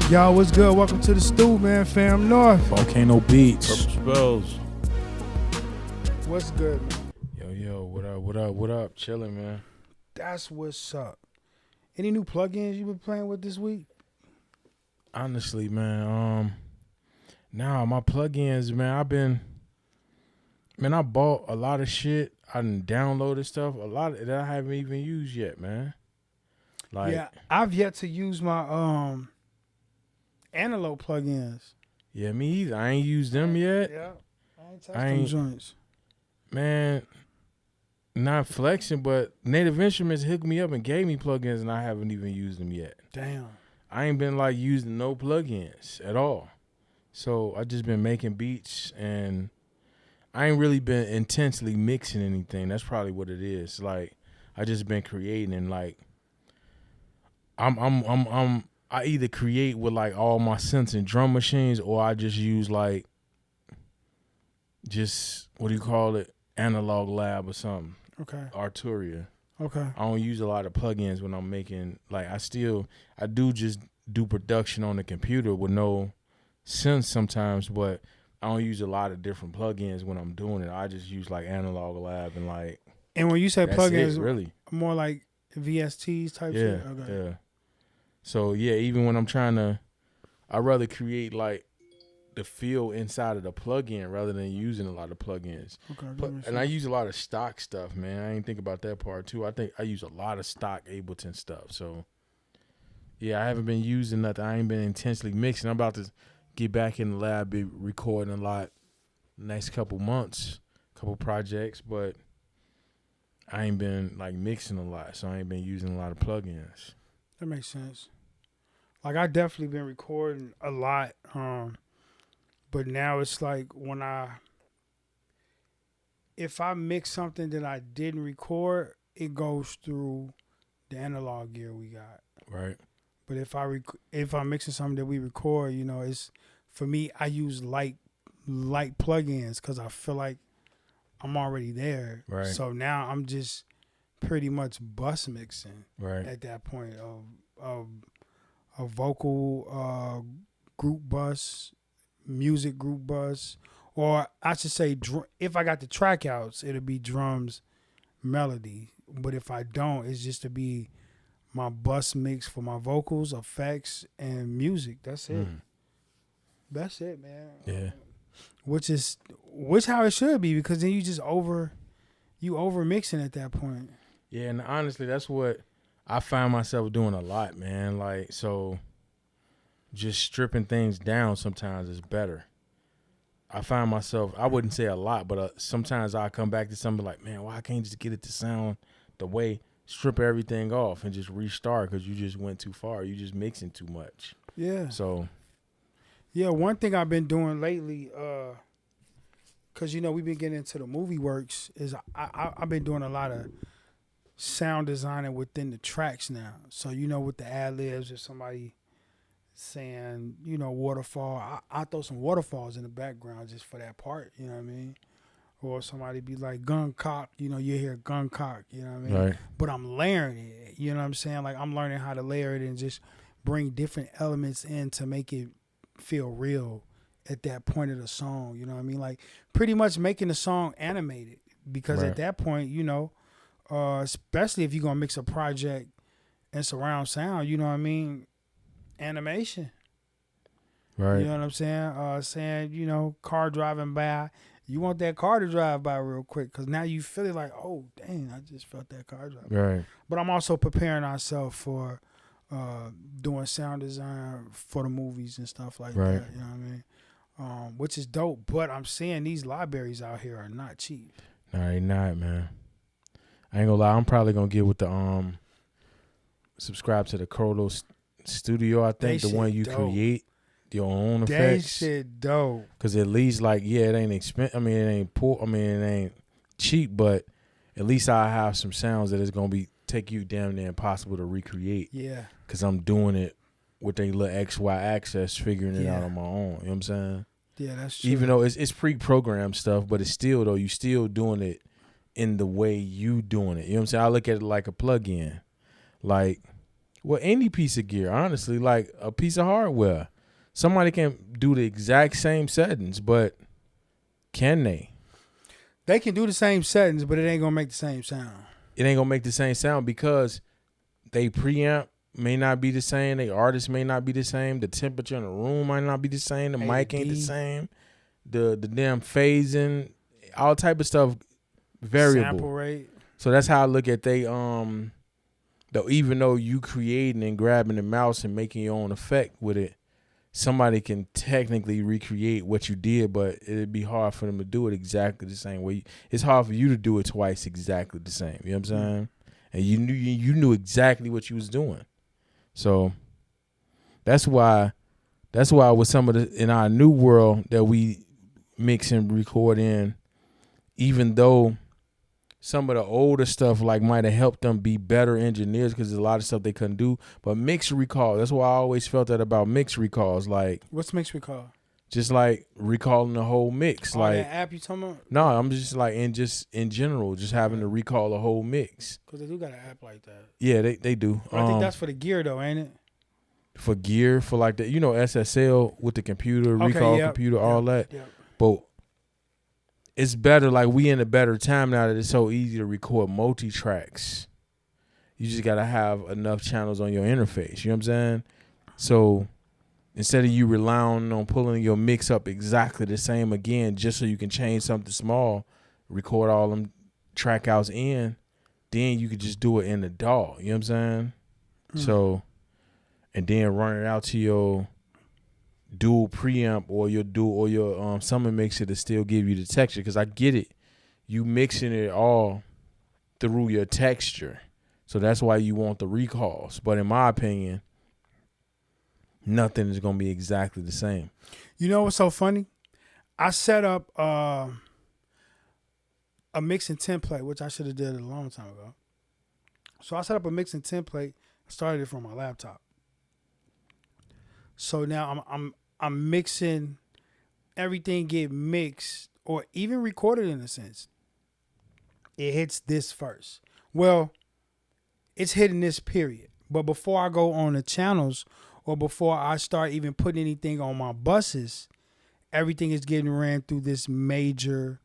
Y'all, what's good? Welcome to the stew, man. Fam North. VolcanoBeats. Purple spells. What's good, man? Yo, what up? Chilling, man. That's what's up. Any new plugins you been playing with this week? Honestly, man, nah, my plugins, man, I bought a lot of shit. I done downloaded stuff, a lot that I haven't even used yet, man. Like, Yeah, I've yet to use my analog plugins. yeah, me either. I ain't used them yet. Yeah, I ain't touched them joints. Man, not flexing, but Native Instruments hooked me up and gave me plugins, and I haven't even used them yet. Damn. I ain't been like using no plugins at all. So I just been making beats, and I ain't really been intensely mixing anything. That's probably what it is. Like, I just been creating, and like I either create with like all my synths and drum machines, or I just use like what do you call it? Analog Lab or something. Okay. Arturia. Okay. I don't use a lot of plugins when I'm making, like, I do just do production on the computer with no synth sometimes, but I don't use a lot of different plugins when I'm doing it. I just use like Analog Lab and like. And when you say plugins, really more like VSTs type shit? Okay. Yeah. So yeah, even when I'm I'd rather create like the feel inside of the plugin rather than using a lot of plugins. Okay. And I use a lot of stock stuff, man. I didn't think about that part too. I think I use a lot of stock Ableton stuff. So yeah, I haven't been using nothing. I ain't been intensely mixing. I'm about to get back in the lab, be recording a lot next couple months, couple projects, but I ain't been like mixing a lot, so I ain't been using a lot of plugins. That makes sense. Like, I definitely been recording a lot, but now it's like if I mix something that I didn't record, it goes through the analog gear we got. Right. But if I'm mixing something that we record, it's, for me, I use light plugins because I feel like I'm already there. Right. So now I'm just pretty much bus mixing. Right. At that point of a vocal group bus, music group bus, or I should say, if I got the track outs, it'll be drums, melody. But if I don't, it's just to be my bus mix for my vocals, effects, and music. That's it. That's it, man. Yeah. Which how it should be, because then you just over mixing at that point. Yeah, and honestly, that's what I find myself doing a lot, man. Like, so just stripping things down sometimes is better. I find myself, I wouldn't say a lot, but sometimes I come back to something like, man, why can't I just get it to sound the way, strip everything off and just restart, because you just went too far. You just mixing too much. Yeah. So. Yeah, one thing I've been doing lately, because, we've been getting into the movie works, is I've been doing a lot of sound designing within the tracks now. So, with the ad-libs, if somebody saying, waterfall, I throw some waterfalls in the background just for that part, you know what I mean? Or somebody be like gun cock, you hear gun cock, you know what I mean? Right. But I'm layering it, you know what I'm saying? Like, I'm learning how to layer it and just bring different elements in to make it feel real at that point of the song, you know what I mean? Like, pretty much making the song animated, because at that point, especially if you're gonna mix a project and surround sound, you know what I mean, animation. Right. You know what I'm saying? Saying, car driving by, you want that car to drive by real quick, because now you feel it like, oh dang, I just felt that car drive by. Right. But I'm also preparing ourselves for doing sound design for the movies and stuff like that. You know what I mean? Which is dope. But I'm seeing these libraries out here are not cheap. No, they not, man. I ain't gonna lie. I'm probably gonna get with the subscribe to the Krolos Studio. I think the one you create your own effects. That shit dope. Cause at least it ain't expensive. I mean, it ain't poor. I mean, it ain't cheap, but at least I have some sounds that it's gonna take you damn near impossible to recreate. Yeah. Cause I'm doing it with a little XY access, figuring it out on my own. You know what I'm saying? Yeah, that's true. Even though it's pre-programmed stuff, but it's still, though, you still doing it in the way you doing it. You know what I'm saying? I look at it like a plug-in. Like, Well, any piece of gear, honestly, like a piece of hardware. Somebody can do the exact same settings, but can they? They can do the same settings, but it ain't gonna make the same sound. It ain't gonna make the same sound because they preamp may not be the same. They artists may not be the same. The temperature in the room might not be the same. The mic ain't the same. The damn phasing, all type of stuff, variable. Sample rate. So that's how I look at they though even though you creating and grabbing the mouse and making your own effect with it, somebody can technically recreate what you did, but it'd be hard for them to do it exactly the same way. It's hard for you to do it twice exactly the same. You know what I'm saying? And you knew exactly what you was doing. So that's why with some of the in our new world that we mix and record in, even though some of the older stuff like might have helped them be better engineers because there's a lot of stuff they couldn't do. But mix recall, that's why I always felt that about mix recalls. Like, what's mix recall? Just like recalling the whole mix. Oh, like that app you talking about? No, I'm just like in general, just having to recall the whole mix. Because they do got an app like that. Yeah, they do. But I think that's for the gear though, ain't it? For gear, for like the SSL with the computer, recall computer, all that. Yep. But it's better, like we in a better time now that it's so easy to record multi-tracks. You just got to have enough channels on your interface. You know what I'm saying? So instead of you relying on pulling your mix up exactly the same again just so you can change something small, record all them track outs in, then you could just do it in the DAW. You know what I'm saying? So, and then run it out to your dual preamp or your summer mixer to still give you the texture. Because I get it, you mixing it all through your texture, so that's why you want the recalls. But in my opinion, nothing is gonna be exactly the same. You know what's so funny? I set up a mixing template, which I should have did a long time ago. So I set up a mixing template. I started it from my laptop. So now I'm mixing, everything get mixed or even recorded in a sense. It hits this first. Well, it's hitting this period. But before I go on the channels or before I start even putting anything on my buses, everything is getting ran through this major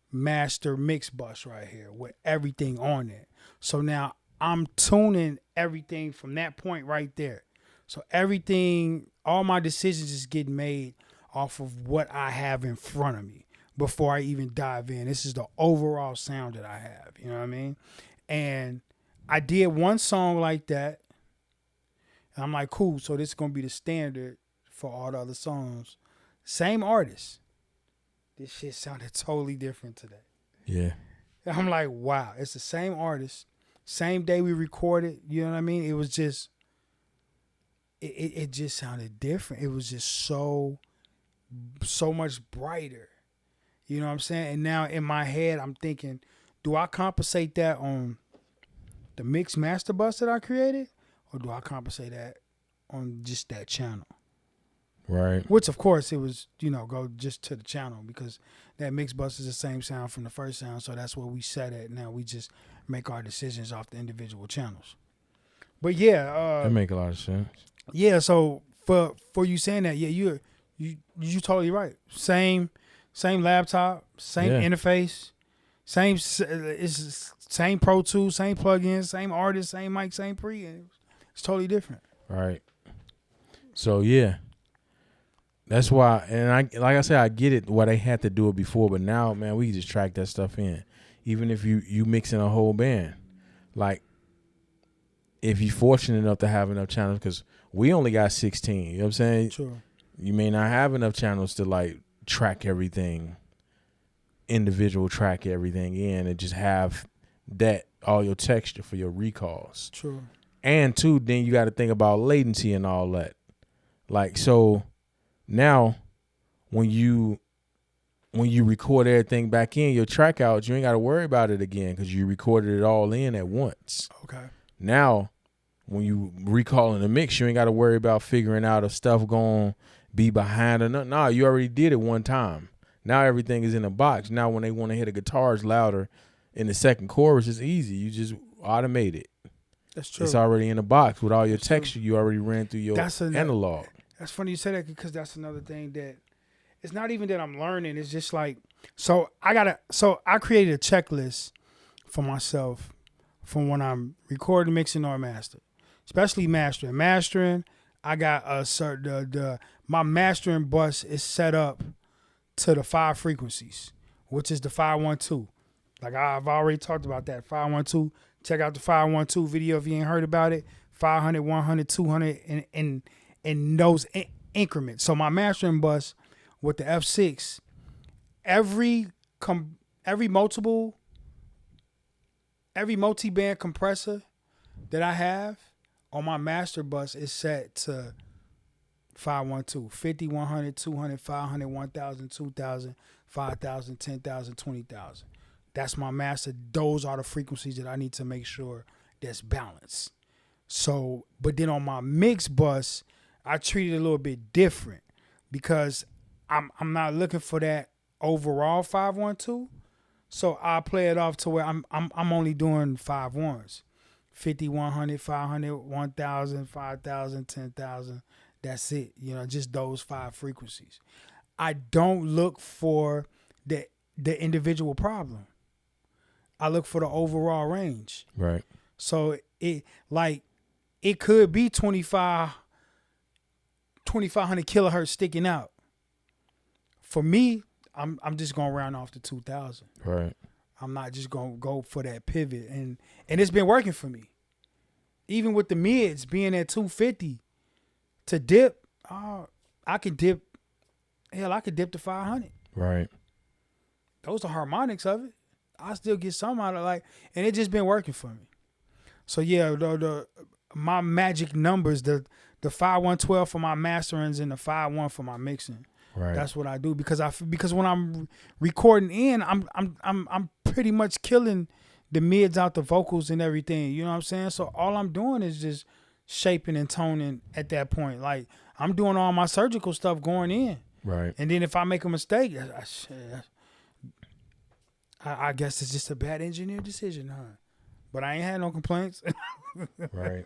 master mix bus right here with everything on it. So now I'm tuning everything from that point right there. So everything, all my decisions is getting made off of what I have in front of me before I even dive in. This is the overall sound that I have. You know what I mean? And I did one song like that. And I'm like, cool. So this is going to be the standard for all the other songs. Same artist. This shit sounded totally different today. Yeah. I'm like, wow. It's the same artist. Same day we recorded. You know what I mean? It was just... It just sounded different. It was just so much brighter. You know what I'm saying? And now in my head, I'm thinking, do I compensate that on the mix master bus that I created? Or do I compensate that on just that channel? Right. Which, of course, it was, go just to the channel because that mix bus is the same sound from the first sound. So that's where we set it. Now we just make our decisions off the individual channels. But yeah. That make a lot of sense. Yeah, so for you saying that, yeah, you're totally right. Same laptop, same interface, same Pro Tools, same plugins, same artist, same mic, same pre. It's totally different. Right. So yeah, that's why. And like I said, I get it why they had to do it before, but now, man, we can just track that stuff in. Even if you mixing a whole band, like if you're fortunate enough to have enough channels, because we only got 16. You know what I'm saying? Sure. You may not have enough channels to like track everything, individual track everything in, and just have that all your texture for your recalls. True. And two, then you got to think about latency and all that. Like, so now when you record everything back in your track outs, you ain't got to worry about it again because you recorded it all in at once. Okay. Now, when you recalling the mix, you ain't got to worry about figuring out if stuff going to be behind or not. Nah, you already did it one time. Now everything is in a box. Now when they want to hit the guitars louder in the second chorus, it's easy. You just automate it. That's true. It's already in the box with all your That's true. texture. You already ran through your analog. That's funny you say that because that's another thing that it's not even that I'm learning. It's just like so I created a checklist for myself from when I'm recording, mixing, or mastering, especially mastering. Mastering, I got a certain my mastering bus is set up to the 5 frequencies, which is the 512. Like I've already talked about that 512. Check out the 512 video if you ain't heard about it. 500, 100, 200, in those increments. So my mastering bus with the F6, every multi-band compressor that I have on my master bus is set to 512, 50, 100, 200, 500, 1,000, 2,000, 5,000, 10,000, 20,000. That's my master. Those are the frequencies that I need to make sure that's balanced. So, but then on my mix bus, I treat it a little bit different because I'm not looking for that overall 512. So I play it off to where I'm only doing 5 ones. 50, 100, 500, 1,000, 5,000, 10,000. That's it. You know, just those 5 frequencies. I don't look for the individual problem. I look for the overall range. Right. So it could be 2,500 kilohertz sticking out. For me, I'm just gonna round off to 2,000. Right. I'm not just gonna go for that pivot, and it's been working for me. Even with the mids being at 250 to dip, I could dip. Hell, I could dip to 500. Right. Those are harmonics of it. I still get some out of and it just been working for me. So yeah, my magic numbers, the 5-1-12 for my masterings and the 5-1 for my mixing. Right. That's what I do because when I'm recording in, I'm pretty much killing the mids out the vocals and everything. You know what I'm saying? So all I'm doing is just shaping and toning at that point. Like I'm doing all my surgical stuff going in. Right. And then if I make a mistake, I guess it's just a bad engineer decision, huh? But I ain't had no complaints. Right.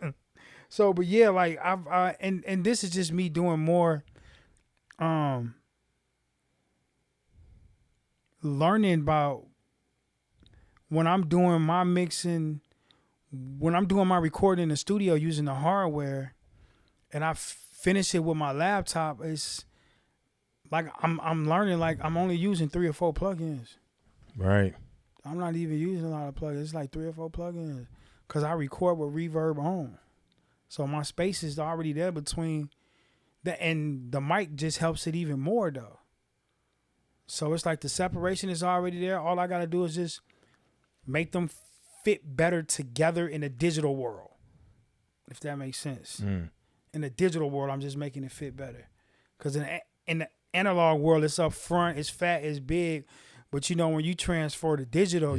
So, but yeah, like and this is just me doing more, learning about when I'm doing my mixing, when I'm doing my recording in the studio using the hardware, and I finish it with my laptop. It's like I'm learning like I'm only using 3 or 4 plugins. Right. I'm not even using a lot of plugins. It's like 3 or 4 plugins because I record with reverb on. So my space is already there between and the mic just helps it even more though. So it's like the separation is already there. All I got to do is just make them fit better together in a digital world. If that makes sense. Mm. In the digital world, I'm just making it fit better. Because in the analog world, it's up front, it's fat, it's big. But you know, when you transfer to digital,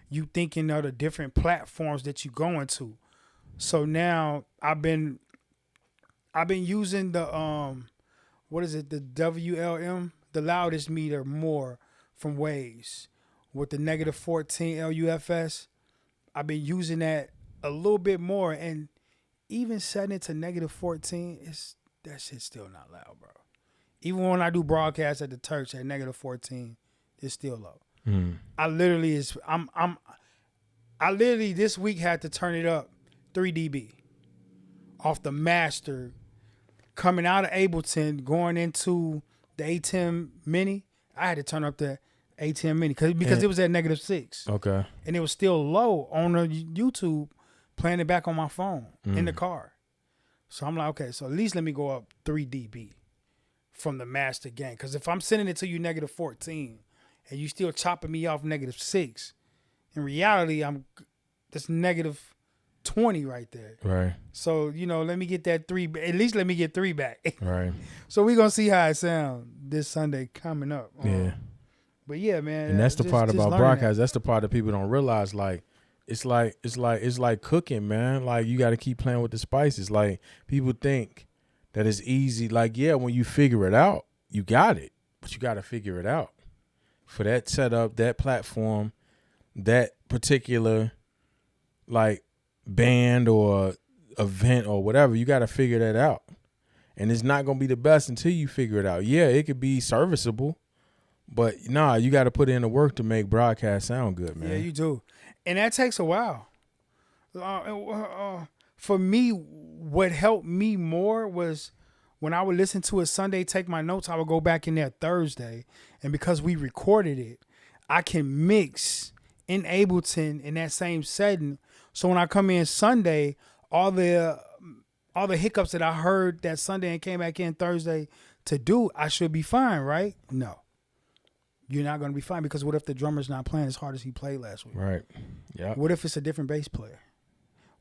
you thinking of the different platforms that you go into. So now I've been using the the WLM, the loudest meter more from Waves with the -14 LUFS. I've been using that a little bit more, and even setting it to -14, that shit's still not loud, bro. Even when I do broadcasts at the church at -14, it's still low. Mm. I literally this week had to turn it up 3 dB off the master coming out of Ableton going into the A10 Mini. I had to turn up the A10 Mini because it was at -6. Okay. And it was still low on the YouTube, playing it back on my phone in the car. So I'm like, okay, so at least let me go up 3 dB from the master gain. Because if I'm sending it to you -14 and you still chopping me off -6, in reality, that's -20 right there. Right. So, let me get that 3, at least let me get 3 back. Right. So we're going to see how it sounds this Sunday coming up. Yeah. But yeah, man. And that's the part about broadcast. That's the part that people don't realize. Like, it's like cooking, man. Like, you got to keep playing with the spices. Like, people think that it's easy. Like, yeah, when you figure it out, you got it. But you got to figure it out. For that setup, that platform, that particular, like, band or event or whatever, you got to figure that out. And it's not going to be the best until you figure it out. Yeah, it could be serviceable, but nah, you got to put in the work to make broadcast sound good, man. Yeah, you do. And that takes a while. For me, what helped me more was when I would listen to it Sunday, take my notes, I would go back in there Thursday. And because we recorded it, I can mix in Ableton in that same setting. So when I come in Sunday, all the hiccups that I heard that Sunday and came back in Thursday to do, I should be fine, right? No. You're not going to be fine, because what if the drummer's not playing as hard as he played last week? Right. Yeah. What if it's a different bass player?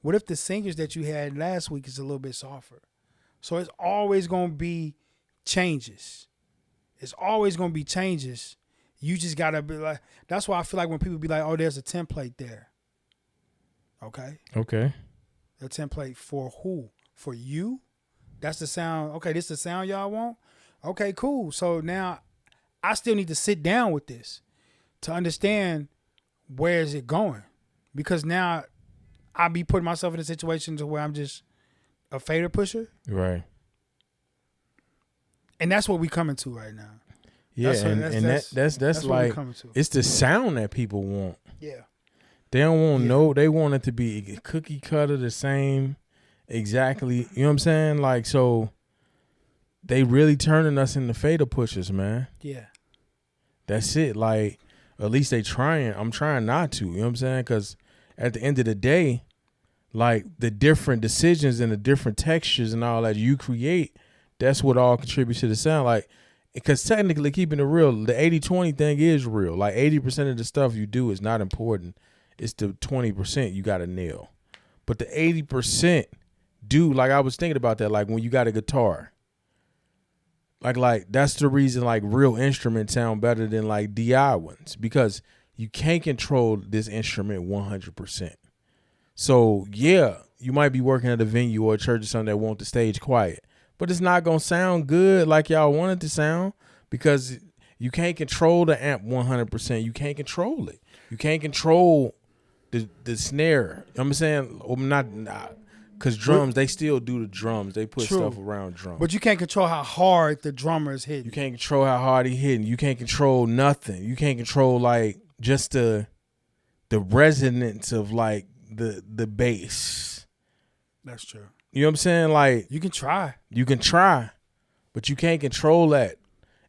What if the singers that you had last week is a little bit softer? So it's always going to be changes. It's always going to be changes. You just got to be like, that's why I feel like when people be like, oh, there's a template there. Okay. Okay. A template for who? For you? That's the sound. Okay, this is the sound y'all want? Okay, cool. So now I still need to sit down with this to understand where is it going. Because now I be putting myself in a situation to where I'm just a fader pusher. Right. And that's what we coming to right now. Yeah, that's like, it's the sound that people want. Yeah. They don't want they want it to be cookie cutter, the same exactly. You know what I'm saying? Like, so they really turning us into fader pushers, man. Yeah. That's it. Like, at least they trying. I'm trying not to. You know what I'm saying? Because at the end of the day, like, the different decisions and the different textures and all that you create, that's what all contributes to the sound. Like, because technically, keeping it real, the 80-20 thing is real. Like, 80% of the stuff you do is not important. It's the 20% you got to nail. But the 80% do, like, I was thinking about that, like, when you got a guitar. Like that's the reason, like, real instruments sound better than, like, DI ones. Because you can't control this instrument 100%. So, yeah, you might be working at a venue or a church or something that want the stage quiet. But it's not going to sound good like y'all want it to sound, because you can't control the amp 100%. You can't control it. You can't control the snare. I'm saying, not because drums, they still do the drums. They put stuff around drums. But you can't control how hard the drummer is hitting. You can't control how hard he hitting. You can't control nothing. You can't control, like, just the resonance of, like, the bass. That's true. You know what I'm saying? Like, you can try, but you can't control that,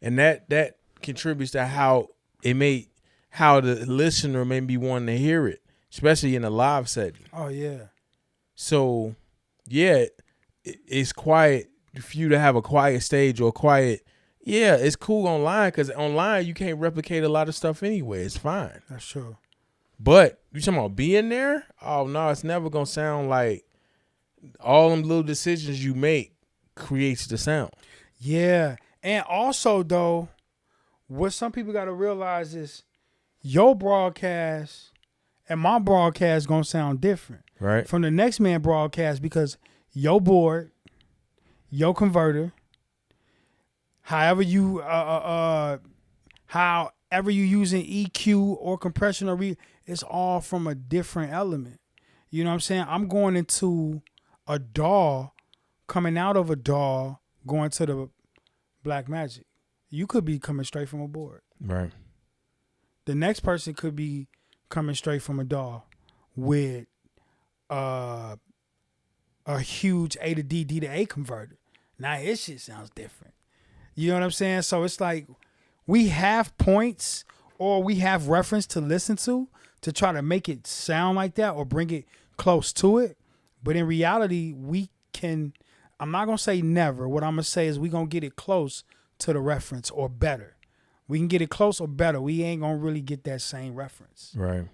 and that contributes to how the listener may be wanting to hear it, especially in a live setting. Oh yeah. So, yeah, it's quiet for you to have a quiet stage or quiet. Yeah, it's cool online, because online you can't replicate a lot of stuff anyway. It's fine. That's true. But you talking about being there? Oh no, it's never gonna sound like. All them little decisions you make creates the sound. Yeah. And also, though, what some people got to realize is your broadcast and my broadcast going to sound different. Right. From the next man broadcast, because your board, your converter, however you using EQ or compression or it's all from a different element. You know what I'm saying? I'm going into a DAW, coming out of a DAW, going to the Black Magic. You could be coming straight from a board. Right. The next person could be coming straight from a DAW with a huge A to D, D to A converter. Now his shit sounds different. You know what I'm saying? So it's like we have points or we have reference to listen to try to make it sound like that or bring it close to it. But in reality, we can, I'm not going to say never. What I'm going to say is we're going to get it close to the reference or better. We can get it close or better. We ain't going to really get that same reference. Right.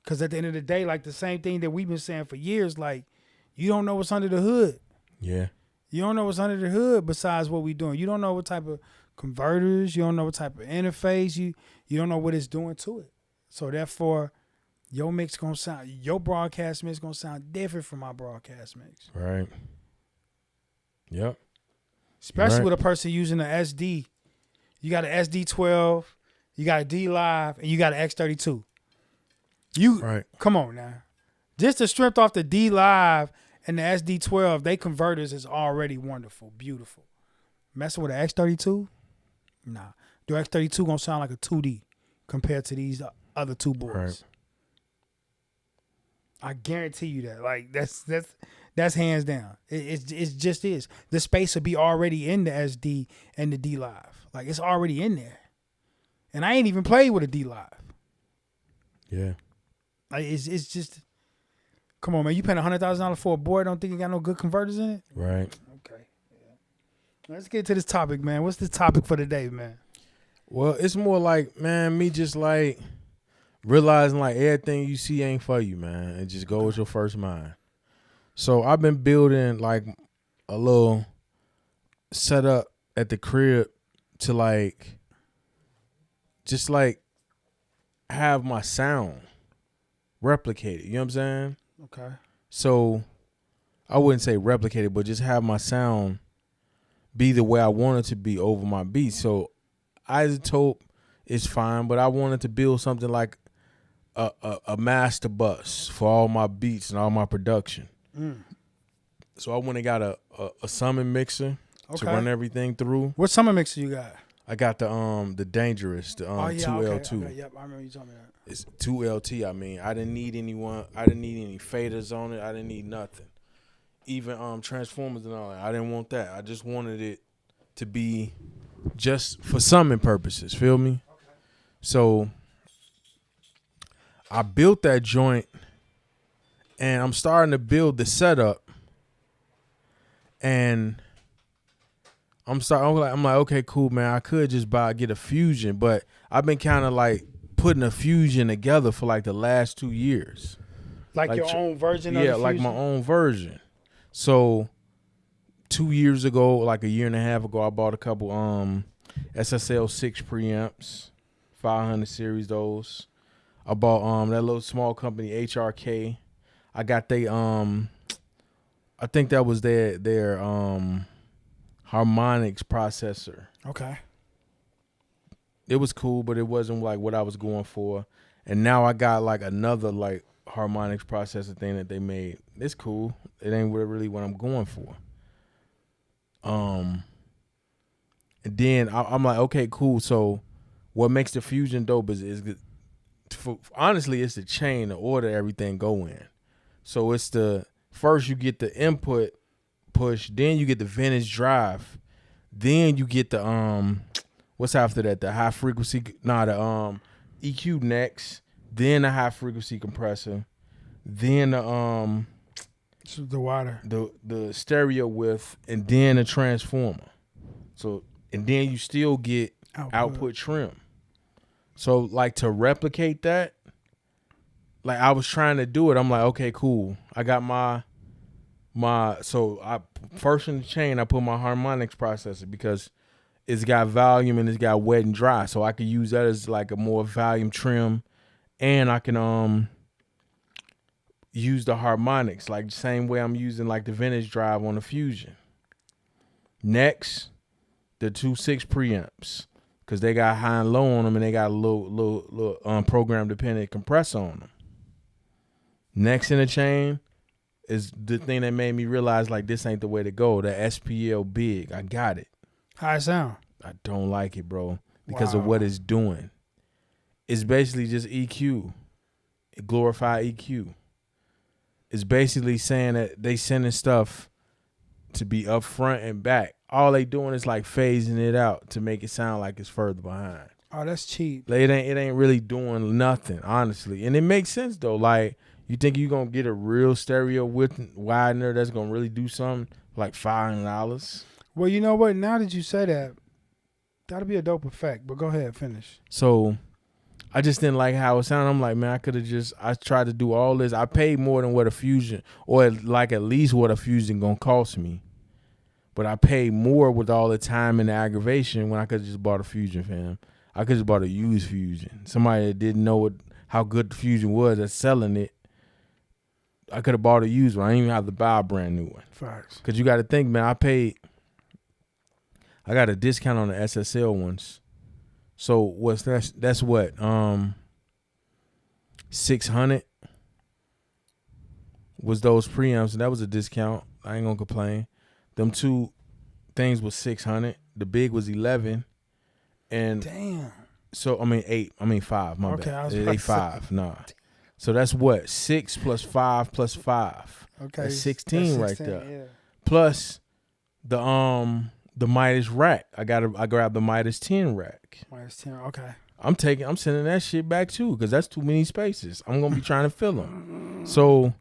Because at the end of the day, like the same thing that we've been saying for years, like, you don't know what's under the hood. Yeah. You don't know what's under the hood besides what we're doing. You don't know what type of converters. You don't know what type of interface. You don't know what it's doing to it. So therefore, your broadcast mix gonna sound different from my broadcast mix. Right. Yep. Especially with a person using an SD. You got an SD12, you got a D Live, and you got an X32. Right. Come on now. Just the strength off the D Live and the SD12, they converters is already wonderful, beautiful. Messing with an X32? Nah. The X32 gonna sound like a 2D compared to these other two boards. Right. I guarantee you that. Like that's hands down. It's just is. The space will be already in the SD and the D Live. Like it's already in there. And I ain't even played with a D Live. Yeah. Like it's just. Come on, man. You paying $100,000 for a board? Don't think you got no good converters in it? Right. Okay. Yeah. Let's get to this topic, man. What's the topic for today, man? Well, it's more like, man, me just like realizing like everything you see ain't for you, man, and just go with your first mind. So I've been building like a little setup at the crib to like just like have my sound replicated. You know what I'm saying? Okay. So I wouldn't say replicated, but just have my sound be the way I want it to be over my beats. So isotope is fine, but I wanted to build something like a master bus for all my beats and all my production. So I went and got a summon mixer to run everything through. What summer mixer you got? I got the Dangerous, the 2L2. Okay, yep, I remember you telling me that. It's 2LT. I mean, I didn't need any faders on it. I didn't need nothing. Even transformers and all that. I didn't want that. I just wanted it to be just for summon purposes. Feel me? Okay. So I built that joint, and I'm starting to build the setup, and I'm like, okay, cool, man. I could just get a Fusion, but I've been kind of like putting a Fusion together for like the last 2 years. Like your own version of the Fusion? Yeah, like my own version. So 2 years ago, like a year and a half ago, I bought a couple SSL 6 preamps, 500 series those. I bought that little small company HRK. I got I think that was their harmonics processor. Okay. It was cool, but it wasn't like what I was going for. And now I got like another like harmonics processor thing that they made. It's cool. It ain't really what I'm going for. And then I'm like, okay, cool. So what makes the Fusion dope is honestly, it's the chain, the order everything go in. So it's first you get the input push, then you get the vintage drive, then you get the what's after that? The high frequency, the EQ next, then the high frequency compressor, then the water, the stereo width, and then the transformer. So and then you still get output trim. So like to replicate that, like I was trying to do it. I'm like, okay, cool. I got so I first in the chain I put my harmonics processor because it's got volume and it's got wet and dry. So I could use that as like a more volume trim, and I can use the harmonics like the same way I'm using like the vintage drive on the Fusion. Next, the 2.6 preamps, because they got high and low on them, and they got a little program dependent compressor on them. Next in the chain is the thing that made me realize like this ain't the way to go. The SPL big, I got it. How it sound? I don't like it, bro, because of what it's doing. It's basically just EQ, glorified EQ. It's basically saying that they sending stuff to be up front and back. All they doing is like phasing it out to make it sound like it's further behind. Oh, that's cheap. Like, it ain't really doing nothing, honestly. And it makes sense though. Like, you think you're gonna get a real stereo widener that's gonna really do something like $500? Well, you know what? Now that you say that, that'll be a dope effect. But go ahead, finish. So I just didn't like how it sounded. I'm like, man, I tried to do all this. I paid more than what a Fusion, or like at least what a Fusion gonna cost me. But I paid more with all the time and the aggravation when I could have just bought a Fusion, fam. I could have bought a used Fusion. Somebody that didn't know how good the Fusion was that's selling it. I could have bought a used one. I didn't even have to buy a brand new one. Facts. Because you got to think, man, I got a discount on the SSL ones. So that's what? 600 was those preamps, and that was a discount. I ain't gonna complain. Them two things was 600. The big was 11, and Damn. so I mean 8. I mean 5. My Okay, I bad. was They about to 5. Nah. So that's what 6 plus 5 plus 5. Okay. That's 16 right 16, there. Yeah. Plus the Midas rack. I grabbed the Midas 10 rack. -10. Okay. I'm sending that shit back too, because that's too many spaces. I'm gonna be trying to fill them. So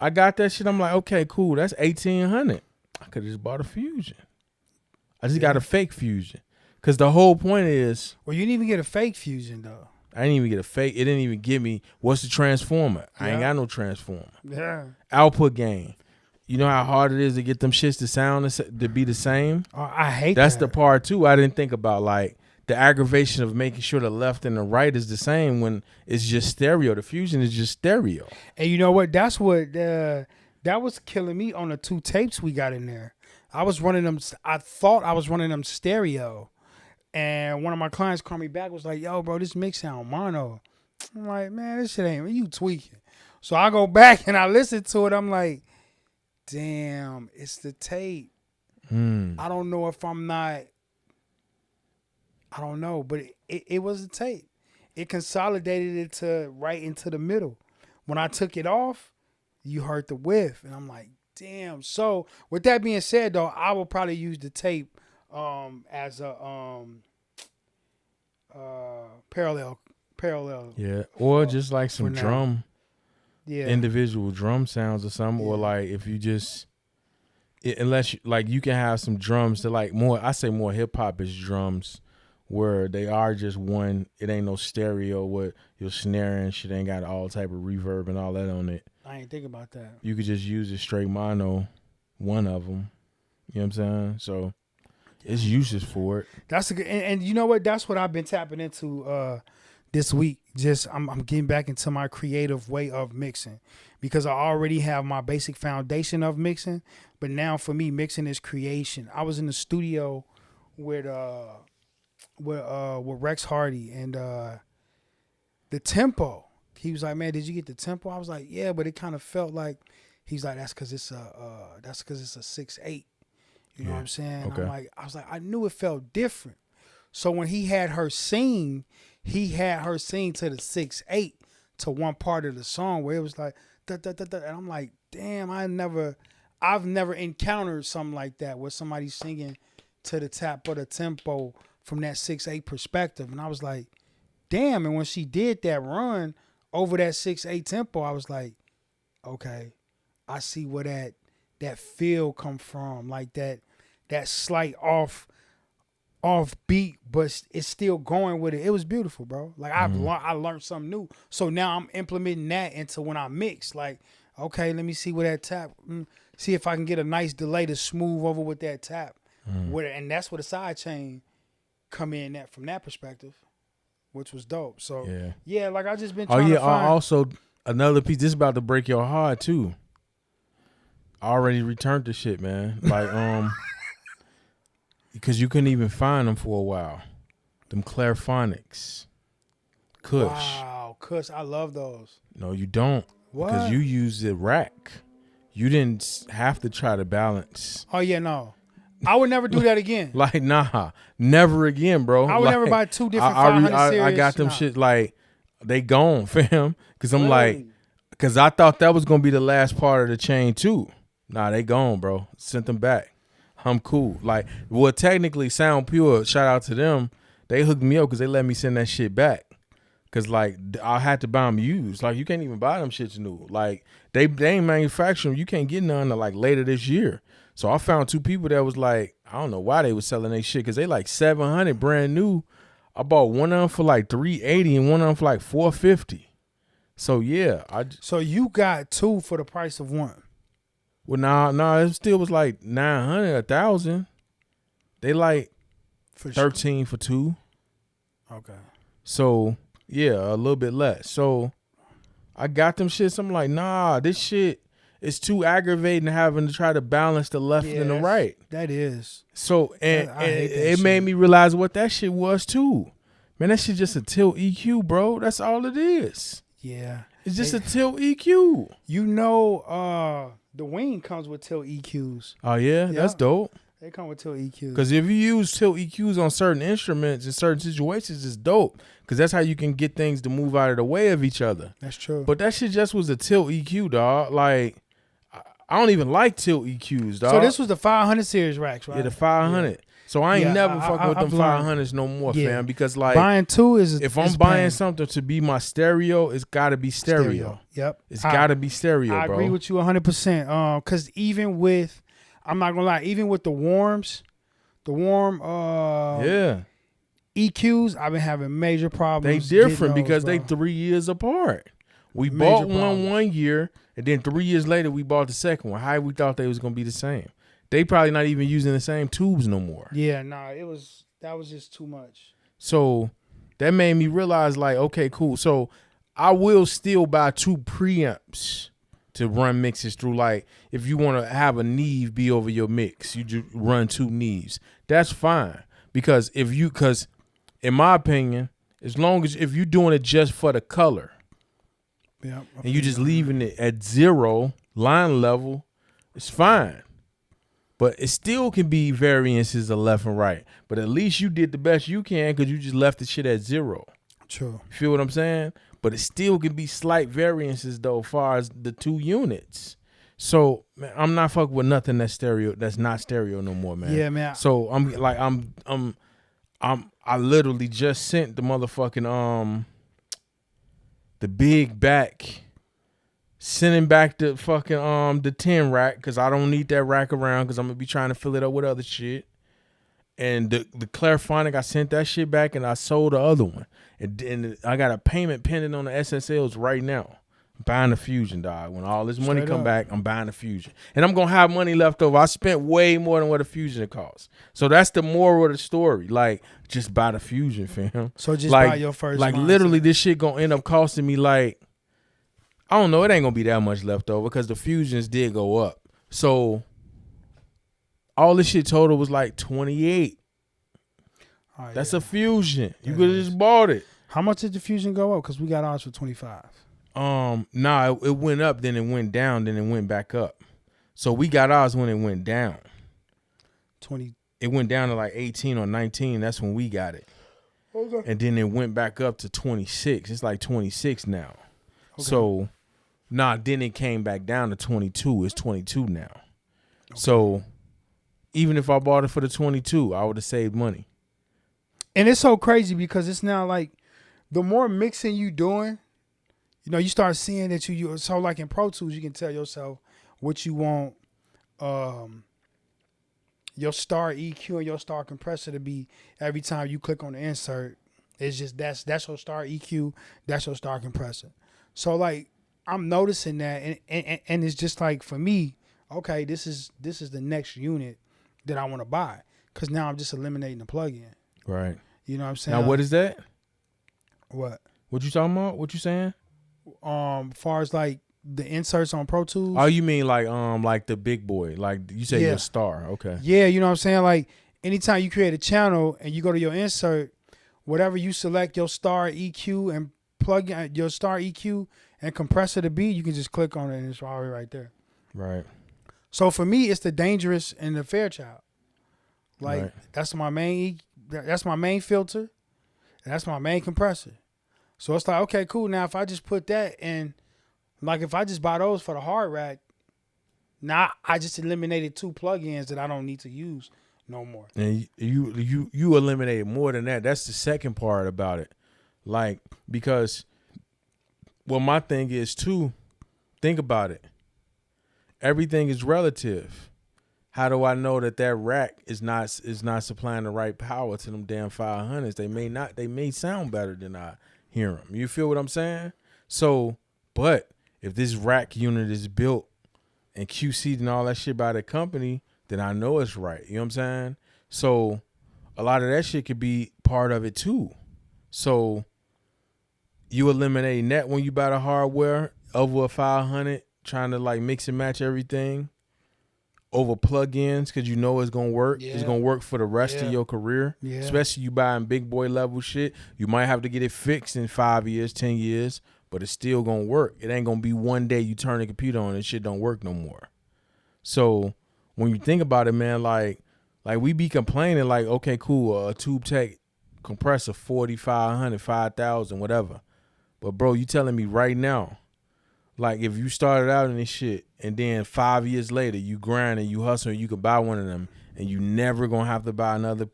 I got that shit. I'm like, okay, cool. That's 1,800. I could have just bought a Fusion. I just got a fake Fusion, because the whole point is, Well, you didn't even get a fake Fusion though. I didn't even get a fake. It didn't even give me what's the transformer. I ain't Yeah. got no transformer. Yeah. Output gain. You know how hard it is to get them shits to sound to be the same. Oh, I hate That's that. the part too I didn't think about, like the aggravation of making sure the left and the right is the same when it's just stereo. The Fusion is just stereo. And you know what? That's what that was killing me on the 2 tapes we got in there. I was running them. I thought I was running them stereo, and one of my clients called me back, was like, "Yo, bro, this mix sound mono." I'm like, "Man, this shit ain't you tweaking." So I go back and I listen to it. I'm like, "Damn, it's the tape." I don't know if I'm not. I don't know, but it was a tape. It consolidated it to right into the middle. When I took it off, you heard the whiff, and I'm like, damn. So with that being said, though, I will probably use the tape as a parallel. Yeah, or just like some now. drum, Yeah. individual drum sounds or something, or like if you just, unless you can have some drums that like more. I say more hip hop is drums, where they are just one. It ain't no stereo where your snare and shit ain't got all type of reverb and all that on it. I ain't think about that. You could just use it straight mono, one of them. You know what I'm saying? So it's uses for it. That's a good, and you know what? That's what I've been tapping into this week. Just I'm getting back into my creative way of mixing, because I already have my basic foundation of mixing, but now for me, mixing is creation. I was in the studio with Rex Hardy, and the tempo. He was like, "Man, did you get the tempo?" I was like, "Yeah," but it kind of felt like, he's like, "That's because it's a 6/8." You know what I'm saying? Okay. I was like, I knew it felt different. So when he had her sing to the 6/8 to one part of the song where it was like da, da, da, da. And I'm like, damn, I've never encountered something like that, where somebody's singing to the tap or the tempo from that 6/8 perspective. And I was like, damn. And when she did that run over that 6/8 tempo, I was like, okay, I see where that feel come from, like that slight off beat, but it's still going with it. It was beautiful, bro. Like I learned something new. So now I'm implementing that into when I mix. Like, okay, let me see where that tap. See if I can get a nice delay to smooth over with that tap. And that's where the side chain come in from that perspective, which was dope. So yeah, like I just been trying to find. Also another piece. This is about to break your heart too. I already returned the shit, man. Like, because you couldn't even find them for a while. Them Clairphonics. Kush. Wow, Kush. I love those. No, you don't. What? Because you used the rack. You didn't have to try to balance. Oh, yeah, no. I would never do that again. Like, nah. Never again, bro. I would never buy 2 different 500 series. I got them shit, like, they gone, fam. Because I'm like, because I thought that was going to be the last part of the chain, too. Nah, they gone, bro. Sent them back. I'm cool. Like, well, technically, Sound Pure, shout out to them. They hooked me up because they let me send that shit back. Because, like, I had to buy them used. Like, you can't even buy them shits new. Like, they ain't manufacturing. You can't get none until, like, later this year. So I found 2 people that was like, I don't know why they was selling their shit, because they like 700 brand new. I bought one of them for like 380 and one of them for like 450. So, yeah. So you got 2 for the price of 1. Well, nah, it still was like 900, 1,000. They like for 13 for 2. Okay. So, yeah, a little bit less. So, I got them shits. I'm like, nah, this shit is too aggravating having to try to balance the left and the right. That is. So, and I hate that it shit. made me realize what that shit was too. Man, that shit just a tilt EQ, bro. That's all it is. Yeah. It's just a tilt EQ. You know, the Wing comes with tilt EQs. Oh yeah, that's dope. They come with tilt EQs. Because if you use tilt EQs on certain instruments in certain situations, it's dope. Because that's how you can get things to move out of the way of each other. That's true. But that shit just was a tilt EQ, dog. Like, I don't even like tilt EQs, dog. So this was the 500 series racks, right? Yeah, the 500. Yeah. So I ain't never fucking with them 500s no more, fam. Because like buying two if I'm buying something to be my stereo, it's got to be stereo. Yep, it's got to be stereo, bro. I agree with you 100%. Because even with, I'm not gonna lie, even with the warm EQs, I've been having major problems. They different because they 3 years apart. We bought one year, and then 3 years later we bought the second one. How we thought they was gonna be the same? They probably not even using the same tubes no more. Yeah, nah, that was just too much. So that made me realize, like, okay, cool. So I will still buy 2 preamps to run mixes through. Like, if you want to have a Neve be over your mix, you just run 2 Neves. That's fine. Because in my opinion, as long as if you're doing it just for the color, and you just leaving it at 0 line level, it's fine. But it still can be variances of left and right. But at least you did the best you can because you just left the shit at 0. True. You feel what I'm saying? But it still can be slight variances though, as far as the 2 units. So man, I'm not fucking with nothing that's stereo. That's not stereo no more, man. Yeah, man. So I literally just sent the motherfucking the big back. Sending back the fucking the 10 rack because I don't need that rack around because I'm gonna be trying to fill it up with other shit. And the Clariphonic, I sent that shit back and I sold the other one. And I got a payment pending on the SSLs right now. I'm buying the Fusion, dog. When all this money come back, I'm buying the Fusion. And I'm gonna have money left over. I spent way more than what a Fusion costs. So that's the moral of the story. Like, just buy the Fusion, fam. So just buy your first. Like literally, this shit gonna end up costing me like, I don't know. It ain't gonna be that much left over because the Fusions did go up. So all this shit total was like 28. That's a Fusion. You could have just bought it. How much did the Fusion go up? Because we got ours for 25. Nah, it went up, then it went down, then it went back up. So we got ours when it went down. 20. It went down to like 18 or 19. That's when we got it. Okay. And then it went back up to 26. It's like 26 now. Okay. So. Nah, then it came back down to 22. It's 22 now. Okay. So even if I bought it for the 22, I would have saved money. And it's so crazy because it's now like the more mixing you doing, you know, you start seeing that you so like in Pro Tools, you can tell yourself what you want your star EQ and your star compressor to be every time you click on the insert. It's just that's your star EQ, that's your star compressor. So like I'm noticing that, and it's just like for me, okay, this is the next unit that I want to buy because now I'm just eliminating the plug-in. Right. You know what I'm saying? Now what is that? What? What you talking about? What you saying? Far as like the inserts on Pro Tools. Oh, you mean like the big boy? Like you say your star? Okay. Yeah, you know what I'm saying? Like anytime you create a channel and you go to your insert, whatever you select your star EQ and plug in your star EQ and compressor to be, you can just click on it and it's already right there. Right. So for me, it's the Dangerous and the Fairchild. Like right. that's my main filter, and that's my main compressor. So it's like, okay, cool. Now if I just put that in, like if I just buy those for the hard rack, now I just eliminated 2 plugins that I don't need to use no more. And you eliminated more than that. That's the second part about it. Like, because well, my thing is too, think about it. Everything is relative. How do I know that rack is not supplying the right power to them damn 500s? They may sound better than I hear them. You feel what I'm saying? So, but if this rack unit is built and QC'd and all that shit by the company, then I know it's right. You know what I'm saying? So a lot of that shit could be part of it too. So you eliminating that when you buy the hardware over a 500, trying to like mix and match everything. over plugins because you know it's gonna work. Yeah. It's gonna work for the rest of your career. Yeah. Especially you buying big boy level shit. You might have to get it fixed in 5 years, 10 years, but it's still gonna work. It ain't gonna be one day you turn the computer on and shit don't work no more. So when you think about it, man, like we be complaining like, okay, cool, a Tube Tech compressor, 4,500, 5,000, whatever. But bro, you telling me right now, like if you started out in this shit and then 5 years later you grind and you hustle and you could buy one of them and you never gonna have to buy another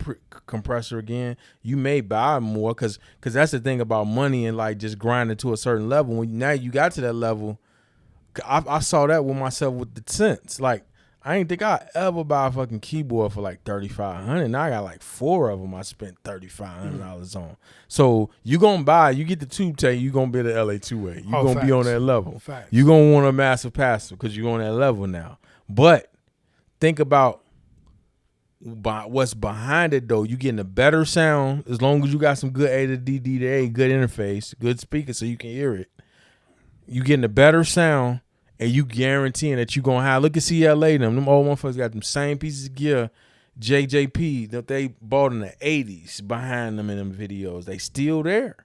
compressor again, you may buy more because that's the thing about money and like just grinding to a certain level. When now you got to that level, I saw that with myself with the synths. Like I ain't think I ever buy a fucking keyboard for like $3,500. Now I got like 4 of them I spent $3,500 on. So you get the Tube Tech, you gonna be the LA2A. You gonna be on that level. Facts. You gonna want a massive passive because you're on that level now. But think about what's behind it though. You getting a better sound as long as you got some good A to D, D to A, good interface, good speaker so you can hear it. You getting a better sound. And you guaranteeing that you gonna have, look at CLA, them old motherfuckers got them same pieces of gear, JJP, that they bought in the 80s behind them in them videos. They still there.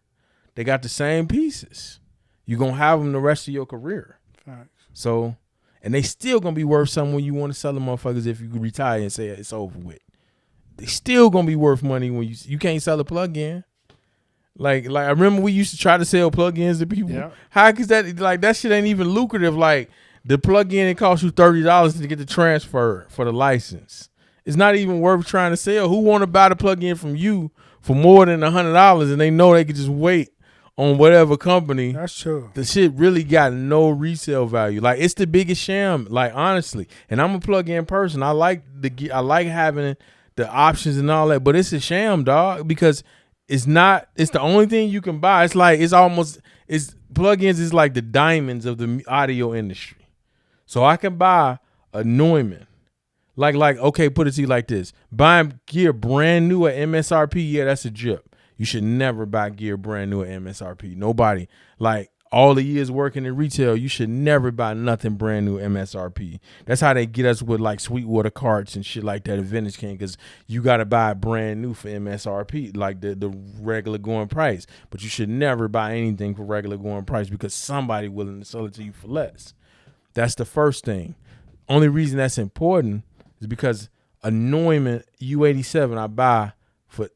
They got the same pieces. You gonna have them the rest of your career. Facts. So, and they still gonna be worth something when you want to sell them motherfuckers if you retire and say it's over with. They still gonna be worth money when you can't sell a plug-in. Like I remember we used to try to sell plugins to people. Yeah. How is that like that shit ain't even lucrative? Like the plugin it costs you $30 to get the transfer for the license. It's not even worth trying to sell. Who want to buy the plugin from you for more than $100 and they know they could just wait on whatever company? That's true. The shit really got no resale value. Like it's the biggest sham. Like honestly, and I'm a plug-in person. I like having the options and all that, but it's a sham, dog, because it's the only thing you can buy. It's like plugins is like the diamonds of the audio industry. So I can buy a Neumann. Like okay, put it to you like this. Buying gear brand new at MSRP, yeah, that's a drip. You should never buy gear brand new at MSRP. Nobody. Like all the years working in retail, you should never buy nothing brand new MSRP. That's how they get us with like Sweetwater carts and shit like that at Vintage King, because you got to buy it brand new for MSRP, like the regular going price. But you should never buy anything for regular going price because somebody willing to sell it to you for less. That's the first thing. Only reason that's important is because a Neumann U87 I buy for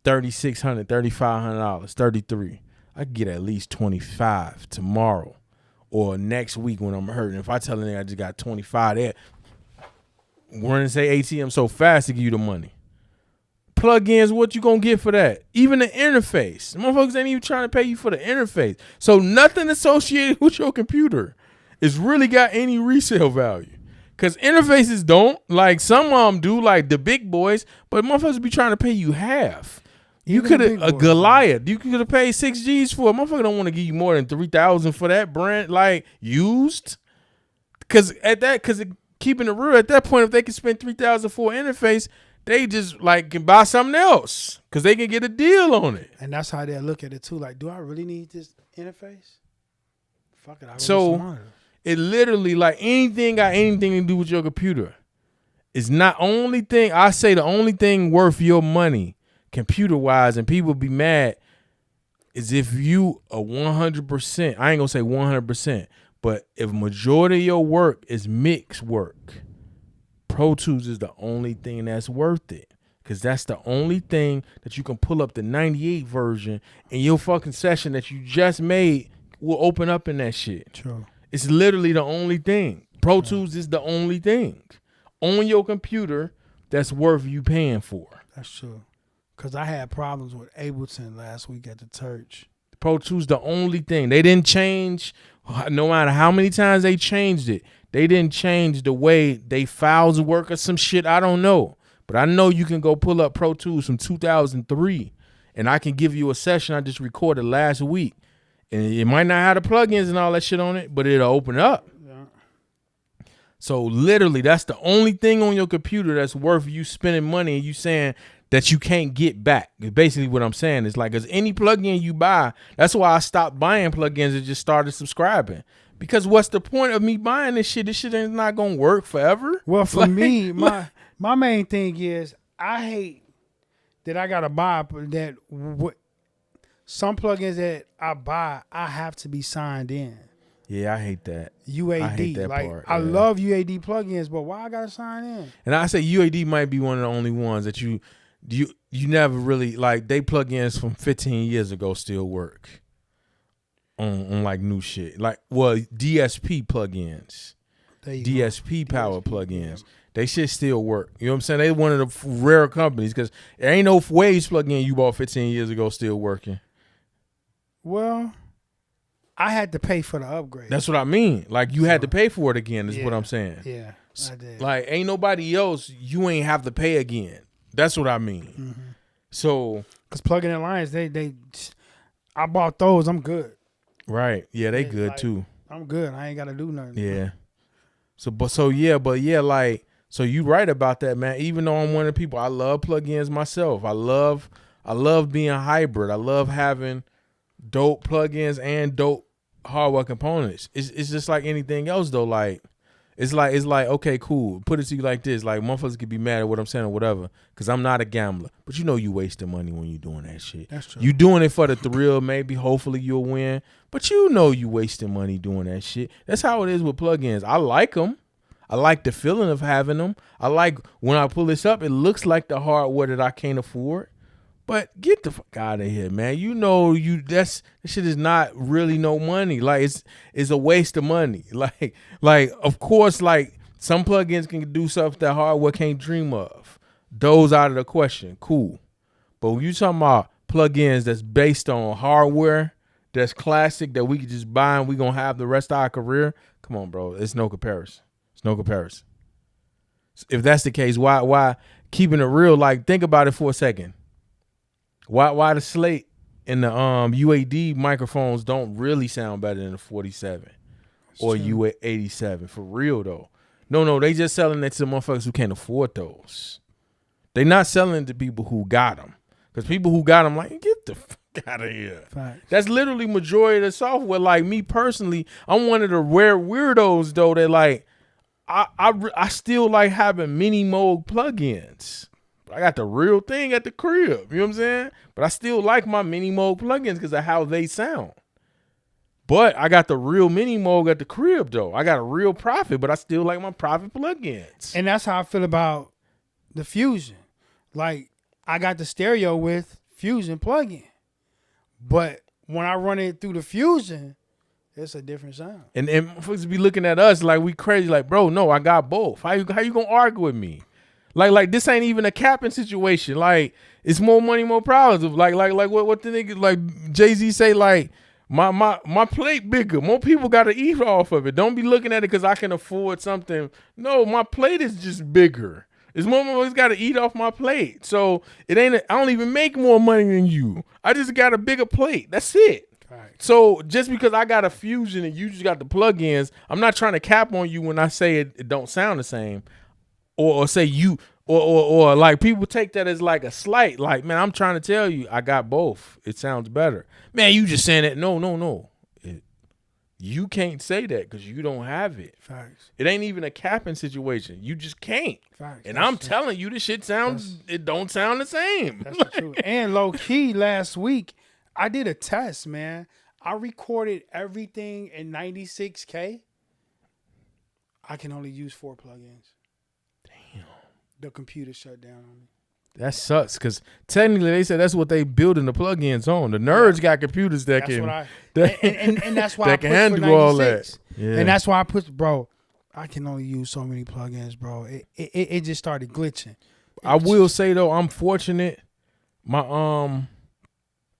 $3,600, $3,500, $3,300. I could get at least 25 tomorrow or next week when I'm hurting. If I tell a nigga I just got 25 there, we're going to say ATM so fast to give you the money. Plug-ins, what you going to get for that? Even the interface. Motherfuckers ain't even trying to pay you for the interface. So nothing associated with your computer is really got any resale value. Because interfaces don't. Like some of them do, like the big boys, but motherfuckers be trying to pay you half. You could have a Goliath. You could have paid 6 G's for it. Motherfucker don't want to give you more than 3,000 for that brand, like used. Because keeping it real, at that point, if they can spend 3,000 for an interface, they just like can buy something else because they can get a deal on it. And that's how they look at it too. Like, do I really need this interface? Fuck it. So it literally like anything got anything to do with your computer. It's not only thing I say the only thing worth your money computer wise, and people be mad, is if you are 100%, I ain't gonna say 100%, but if majority of your work is mix work, Pro Tools is the only thing that's worth it. Cause that's the only thing that you can pull up the 98 version and your fucking session that you just made will open up in that shit. True. It's literally the only thing. Pro Tools is the only thing on your computer that's worth you paying for. That's true. Because I had problems with Ableton last week at the church. Pro Tools the only thing. They didn't change, no matter how many times they changed it, they didn't change the way they files work or some shit. I don't know. But I know you can go pull up Pro Tools from 2003, and I can give you a session I just recorded last week. And it might not have the plugins and all that shit on it, but it'll open up. Yeah. So literally, that's the only thing on your computer that's worth you spending money and you saying that you can't get back. Basically what I'm saying is like, as any plugin you buy, that's why I stopped buying plugins and just started subscribing. Because what's the point of me buying this shit? This shit ain't not gonna work forever. Well, for me, my main thing is I hate that I gotta buy that. Some plugins that I buy, I have to be signed in. Yeah, I hate that. UAD. I hate that like part. I yeah. love UAD plugins, but why I gotta sign in? And I say UAD might be one of the only ones that you never really like. They plugins from 15 years ago still work on like new shit. Like DSP plugins, DSP power plugins. Yeah. They shit still work. You know what I'm saying? They one of the rare companies because there ain't no Waves plugin you bought 15 years ago still working. Well, I had to pay for the upgrade. That's what I mean. Like you had to pay for it again. Is what I'm saying. Yeah, I did. Like ain't nobody else. You ain't have to pay again. That's what I mean. Mm-hmm. So, because Plug-in Alliance, I bought those. I'm good. Right. Yeah, they good like, too. I'm good. I ain't got to do nothing. Yeah. So you right about that, man. Even though I'm one of the people, I love plugins myself. I love being hybrid. I love having dope plugins and dope hardware components. It's just like anything else though. Like it's like okay, cool. Put it to you like this: like motherfuckers could be mad at what I'm saying or whatever, because I'm not a gambler. But you know you wasting money when you doing that shit. That's true. You doing it for the thrill, maybe. Hopefully you'll win, but you know you wasting money doing that shit. That's how it is with plugins. I like them. I like the feeling of having them. I like when I pull this up, it looks like the hardware that I can't afford. But get the fuck out of here, man. You know this shit is not really no money. Like it's a waste of money. Like of course, like some plugins can do stuff that hardware can't dream of. Those out of the question. Cool. But when you talking about plugins that's based on hardware, that's classic, that we can just buy and we gonna have the rest of our career, come on, bro. It's no comparison. It's no comparison. If that's the case, why keeping it real? Like think about it for a second. Why the Slate and the UAD microphones don't really sound better than the 47 or UA87 for real though? No, they just selling it to motherfuckers who can't afford those. They not selling it to people who got them, because people who got them like get the fuck out of here. Facts. That's literally majority of the software. Like me personally, I'm one of the rare weirdos though that like I still like having mini mode plugins. I got the real thing at the crib, you know what I'm saying? But I still like my mini mode plugins because of how they sound. But I got the real mini mode at the crib though. I got a real Prophet, but I still like my Prophet plugins. And that's how I feel about the Fusion. Like I got the stereo with Fusion plugin, but when I run it through the Fusion, it's a different sound. And folks be looking at us like we crazy. Like, bro, no, I got both. How you gonna argue with me? Like this ain't even a capping situation. Like it's more money, more problems. Like what the nigga like Jay-Z say, like my plate bigger. More people gotta eat off of it. Don't be looking at it because I can afford something. No, my plate is just bigger. It's more motherfuckers gotta eat off my plate. So I don't even make more money than you. I just got a bigger plate. That's it. Right. So just because I got a Fusion and you just got the plugins, I'm not trying to cap on you when I say it don't sound the same. Or say you or like people take that as like a slight. Like, man, I'm trying to tell you, I got both. It sounds better. Man, you just saying that. No. You can't say that because you don't have it. Facts. It ain't even a capping situation. You just can't. Facts. And I'm telling you, this shit it don't sound the same. That's the truth. And low key, last week, I did a test, man. I recorded everything in 96K. I can only use 4 plugins. The computer shut down on me. That sucks because technically they said that's what they building the plugins on. The nerds got computers that can and that's why that I can pushed handle for 96. all that. Yeah. And that's why I pushed, bro. I can only use so many plugins, bro. It just started glitching. I will say though, I'm fortunate. My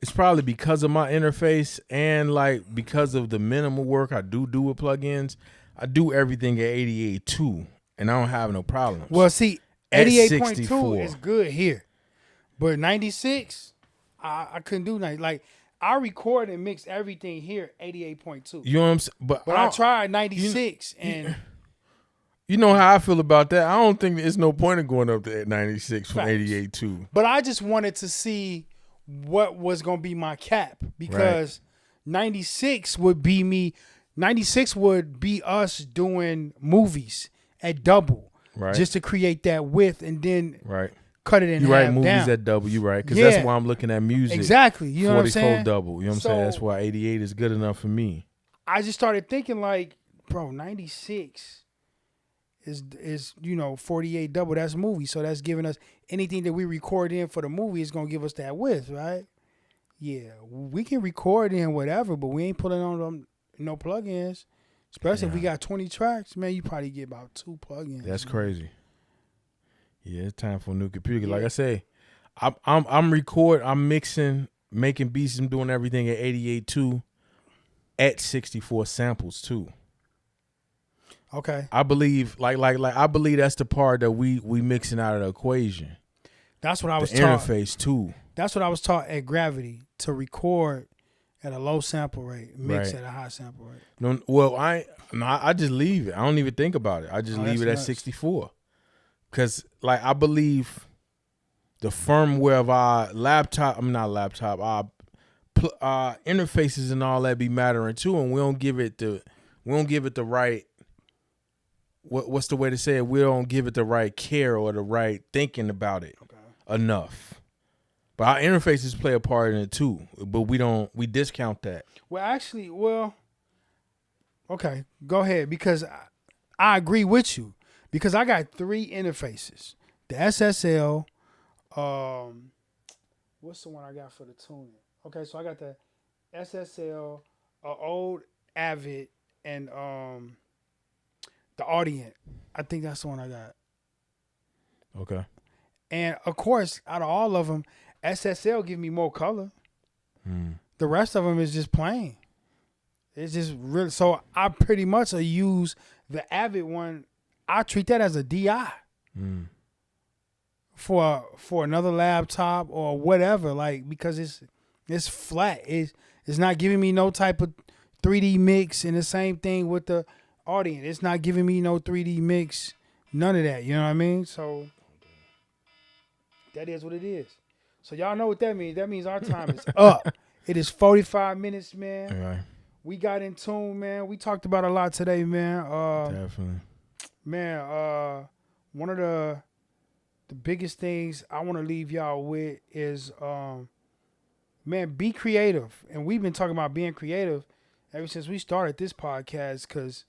it's probably because of my interface and like because of the minimal work I do with plugins. I do everything at 88.2 and I don't have no problems. Well, see. 88.2 is good here, but 96, I couldn't do nothing. Like I record and mix everything here 88.2. You know what I'm saying? But I tried 96 and you know how I feel about that. I don't think there's no point in going up to 96 from 88.2. But I just wanted to see what was gonna be my cap because 96 would be me 96 would be us doing movies at double, Right. just to create that width, and then Right. cut it in You half right movies down. at double. You right, because Yeah. that's why I'm looking at music. Exactly. You know what I'm 44 saying? double. You know what I'm So- saying? That's why 88 is good enough for me. I just started thinking like, bro, 96 is 48 double. That's movie. So that's giving us anything that we record in for the movie is gonna give us that width, right? Yeah, we can record in whatever, but we ain't pulling on them no plugins. Especially if we got 20 tracks, man, you probably get about 2 plugins. That's man. crazy. Yeah, it's time for a new computer. Yeah. Like I say, I'm mixing, making beats, I'm doing everything at 88 too, at 64 samples too. Okay. I believe I believe that's the part that we mixing out of the equation. That's what I was The taught. interface too. That's what I was taught at Gravity, to record at a low sample rate, mix Right. at a high sample rate. No, well, I just leave it. I don't even think about it. I just Oh, leave that's it at nuts. 64. Cause like I believe the firmware of our interfaces and all that be mattering too, and we don't give it the right. What's the way to say it? We don't give it the right care or the right thinking about it enough. But our interfaces play a part in it too. But we discount that. Okay, go ahead, because I agree with you, because I got 3 interfaces. The SSL, what's the one I got for the tuning? Okay, so I got the SSL, old Avid, and the Audient. I think that's the one I got. Okay. And of course, out of all of them, SSL give me more color. The rest of them is just plain. It's just really, so I pretty much use the Avid one. I treat that as a DI for another laptop or whatever, like, because it's flat. It's not giving me no type of 3D mix, and the same thing with the Audient. It's not giving me no 3D mix, none of that. You know what I mean? So that is what it is. So y'all know what that means. That means our time is up. It is 45 minutes, man. All right. We got in tune, man. We talked about a lot today, man. Definitely. Man, one of the biggest things I want to leave y'all with is, man, be creative. And we've been talking about being creative ever since we started this podcast, because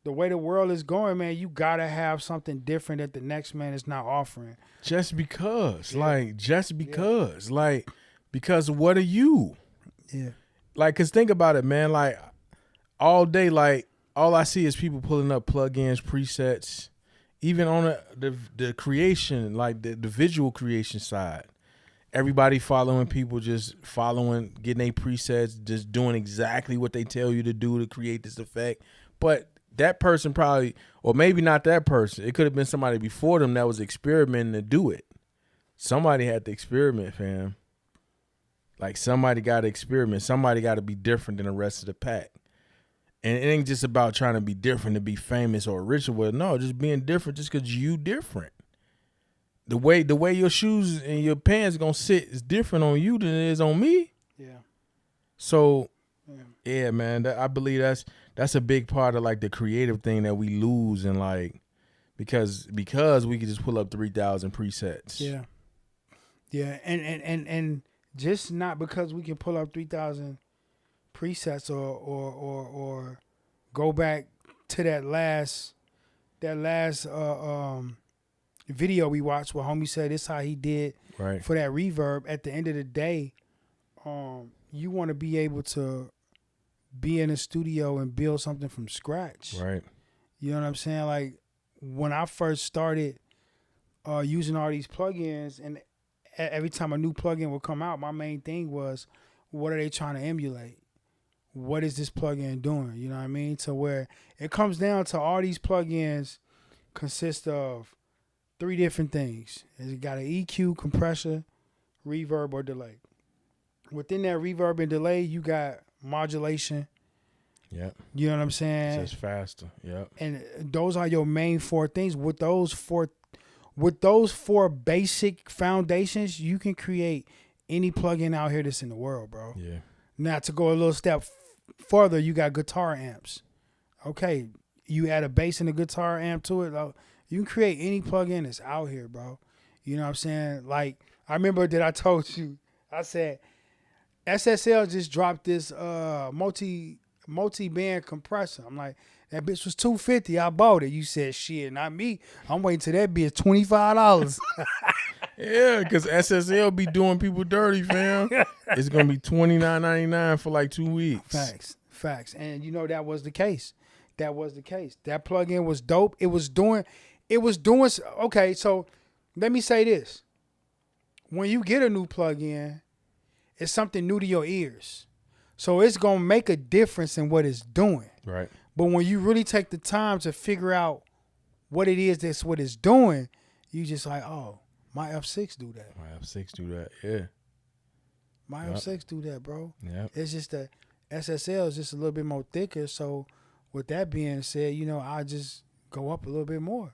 the way the world is going, man, you got to have something different that the next man is not offering. Just because. Yeah. Because what are you? Yeah. Like, cause think about it, man. Like, all day, like, all I see is people pulling up plugins, presets, even on the creation, like the visual creation side. Everybody following people, just following, getting their presets, just doing exactly what they tell you to do to create this effect. But that person probably, or maybe not that person, it could have been somebody before them that was experimenting to do it. Somebody had to experiment, fam. Like, somebody got to experiment. Somebody got to be different than the rest of the pack. And it ain't just about trying to be different to be famous or rich or whatever. No, just being different just because you different. The way your shoes and your pants gonna sit is different on you than it is on me. Yeah. So, yeah, man, I believe that's a big part of, like, the creative thing that we lose, and, like, because we could just pull up 3,000 presets. Yeah. Yeah, and just not because we can pull up 3,000 presets or go back to that last video we watched where homie said this how he did Right. for that reverb. At the end of the day, you want to be able to be in a studio and build something from scratch. Right. You know what I'm saying? Like, when I first started using all these plugins, and every time a new plugin would come out, my main thing was, what are they trying to emulate? What is this plugin doing? You know what I mean? To where it comes down to all these plugins consist of 3 different things. It got an EQ, compressor, reverb, or delay. Within that reverb and delay, you got modulation. Yep. You know what I'm saying? It's just faster. Yep. And those are your main 4 things. With those four basic foundations, you can create any plugin out here that's in the world, bro. Yeah. Now, to go a little step further, you got guitar amps. Okay, you add a bass and a guitar amp to it. You can create any plugin that's out here, bro. You know what I'm saying? Like, I remember that I told you, I said, SSL just dropped this multi-band compressor. I'm like, that bitch was $250. I bought it. You said, shit, not me. I'm waiting till that bitch $25. Yeah, because SSL be doing people dirty, fam. It's gonna be $29.99 for like 2 weeks. Facts. And you know that was the case. That plugin was dope. It was doing. Okay, so let me say this: when you get a new plugin, it's something new to your ears, so it's gonna make a difference in what it's doing. Right. But when you really take the time to figure out what it is that's what it's doing, you just like, oh, my F6 do that. Yeah. My F6 do that, bro. Yeah. It's just that SSL is just a little bit more thicker. So with that being said, you know, I just go up a little bit more,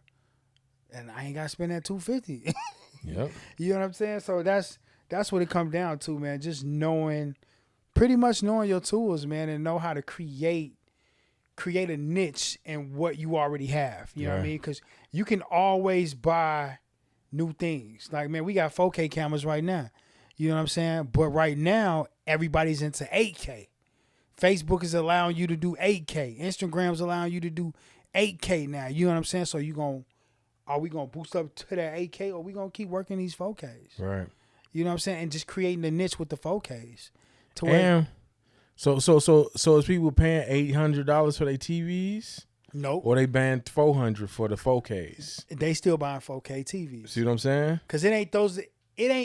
and I ain't got to spend that $250. Yep. You know what I'm saying? So that's what it comes down to, man. Just pretty much knowing your tools, man, and know how to create a niche in what you already have. You know what I mean? Because you can always buy new things. Like, man, we got 4K cameras right now. You know what I'm saying? But right now, everybody's into 8K. Facebook is allowing you to do 8K. Instagram's allowing you to do 8K now. You know what I'm saying? So are we gonna boost up to that 8K, or we gonna keep working these 4Ks? Right. You know what I'm saying? And just creating the niche with the 4Ks. And so is people paying $800 for their TVs? Nope. Or they banned $400 for the 4Ks? They still buying 4K TVs. See what I'm saying? Cause it ain't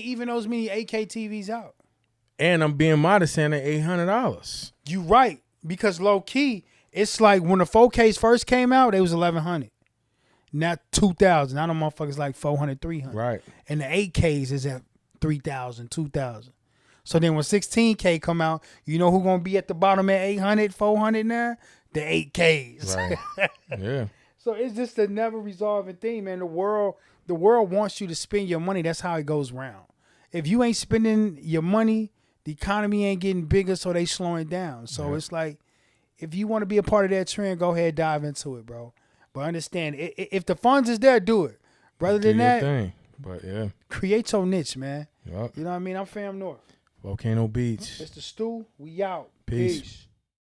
even those many 8K TVs out. And I'm being modest saying they're $800. You right. Because low key, it's like when the 4Ks first came out, they was $1,100. Now $2,000. Now them motherfuckers like $400, $300. Right. And the 8Ks is at $3,000, $2,000. So then when 16K come out, you know who gonna be at the bottom at $800, $400 now? The 8Ks. Right. Yeah. So it's just a never resolving thing, man. The world wants you to spend your money. That's how it goes round. If you ain't spending your money, the economy ain't getting bigger, so they slowing down. So It's like, if you want to be a part of that trend, go ahead, dive into it, bro. But understand, if the funds is there, do it. Rather than that, thing. But yeah, create your niche, man. Yep. You know what I mean? I'm Fam North. VolcanoBeats. It's the stew. We out. Peace. Peace.